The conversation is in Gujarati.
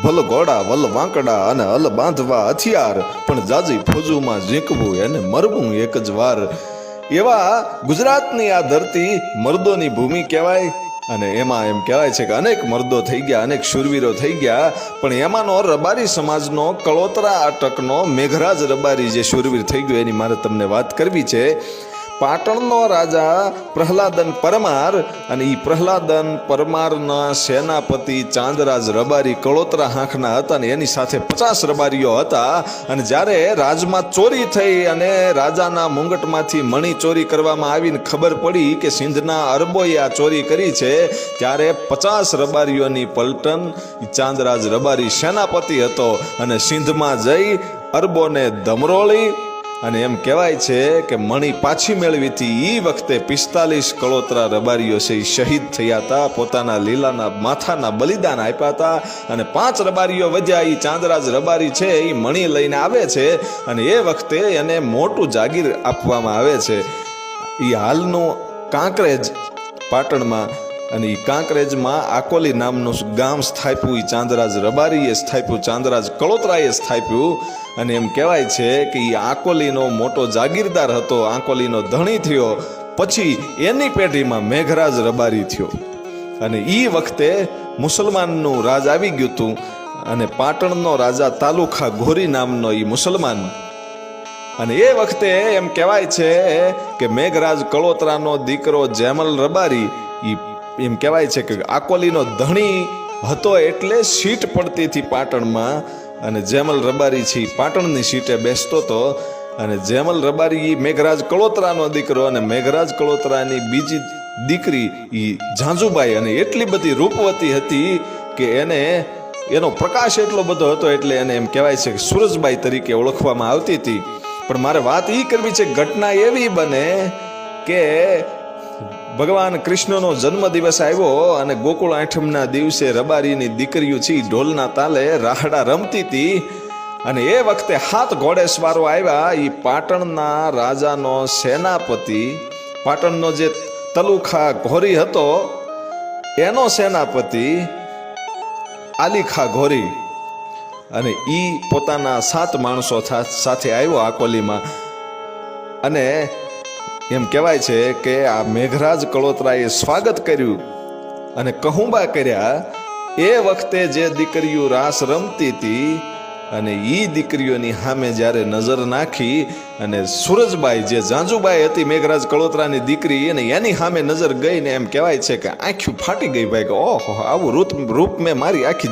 ભલ ઘોડા વલ વાંકડા અને હલ બાંધવા હથિયાર, પણ જાજી ફોજુમાં ઝીંકવું એને મરવું એક જ વાર. એવા ગુજરાતની આ ધરતી મર્દોની ભૂમિ કહેવાય. અને એમાં એમ કહેવાય છે કે અનેક મર્દો થઈ ગયા, અનેક શૂરવીરો થઈ ગયા, પણ એમાંનો રબારી સમાજનો કળોતરા અટકનો મેઘરાજ રબારી જે શૂરવીર થઈ ગયો એની મારે તમને વાત કરવી છે. પાટણનો રાજા પ્રહલાદન પરમાર, અને એ પ્રહલાદન પરમારના સેનાપતિ ચાંદરાજ રબારી કળોતરા હાંખના હતા, અને એની સાથે 50 રબારીઓ હતા. અને જ્યારે રાજમાં ચોરી થઈ અને રાજાના મુંગટમાંથી મણી ચોરી કરવામાં આવીને ખબર પડી કે સિંધના અરબોએ આ ચોરી કરી છે, ત્યારે 50 રબારીઓની પલટન ચાંદરાજ રબારી સેનાપતિ હતો અને સિંધમાં જઈ અરબોને ધમરોળી અને એમ કહેવાય છે કે મણી પાછી મેળવી હતી. એ વખતે 45 કળોતરા રબારીઓ છે એ શહીદ થયા હતા, પોતાના લીલાના માથાના બલિદાન આપ્યા હતા. અને 5 રબારીઓ વધ્યા. એ ચાંદરાજ રબારી છે એ મણી લઈને આવે છે અને એ વખતે એને મોટું જાગીર આપવામાં આવે છે. એ હાલનું કાંકરેજ પાટણમાં, અને એ કાંકરેજમાં આકોલી નામનું ગામ સ્થાપ્યું એ ચાંદરાજ રબારીએ સ્થાપ્યું, ચાંદરાજ કળોતરાએ સ્થાપ્યું. અને એમ કહેવાય છે કે એ આકોલીનો મોટો જાગીરદાર હતો, આકોલીનો ધણી થયો. પછી એની પેઢીમાં મેઘરાજ રબારી થયો. અને એ વખતે મુસલમાનનું રાજ આવી ગયું હતું, અને પાટણનો રાજા તાલુખા ઘોરી નામનો એ મુસલમાન. અને એ વખતે એમ કહેવાય છે કે મેઘરાજ કળોતરાનો દીકરો જેમલ રબારી એમ કહેવાય છે કે આકોલીનો ધણી હતો, એટલે સીટ પડતી હતી પાટણમાં. અને જેમલ રબારી છે પાટણની સીટે બેસતો હતો. અને જેમલ રબારી એ મેઘરાજ કળોતરાનો દીકરો, અને મેઘરાજ કળોતરાની બીજી દીકરી એ ઝાંઝુબાઈ, અને એટલી બધી રૂપવતી હતી કે એનો પ્રકાશ એટલો બધો હતો, એટલે એને એમ કહેવાય છે કે સુરજબાઈ તરીકે ઓળખવામાં આવતી હતી. પણ મારે વાત એ કરવી છે, ઘટના એવી બને કે ભગવાન કૃષ્ણનો જન્મદિવસ આવ્યો અને ગોકુળ આઠમના દિવસે રબારીની દીકરીઓ છે ઢોલના તાલે રાહડા રમતી હતી. અને એ વખતે 7 ઘોડેસવારો આવ્યા. એ પાટણના રાજાનો સેનાપતિ, પાટણનો જે તલુખા ઘોરી હતો એનો સેનાપતિ આલીખા ઘોરી, અને એ પોતાના 7 માણસો સાથે આવ્યો આકોલીમાં. અને એમ કહેવાય છે કે આ મેઘરાજ કળોતરાએ સ્વાગત કર્યું અને કહુંબા કર્યા. એ વખતે જે દીકરીઓ રાસ રમતી હતી, અને એ દીકરીઓની સામે જ્યારે નજર નાખી, અને સુરજબાઈ જે ઝાંઝુબાઈ હતી મેઘરાજ કળોતરાની દીકરી, અને એની સામે નજર ગઈ ને એમ કહેવાય છે કે આંખું ફાટી ગઈ ભાઈ, કે ઓહો, આવું રૂપ મેં મારી આખી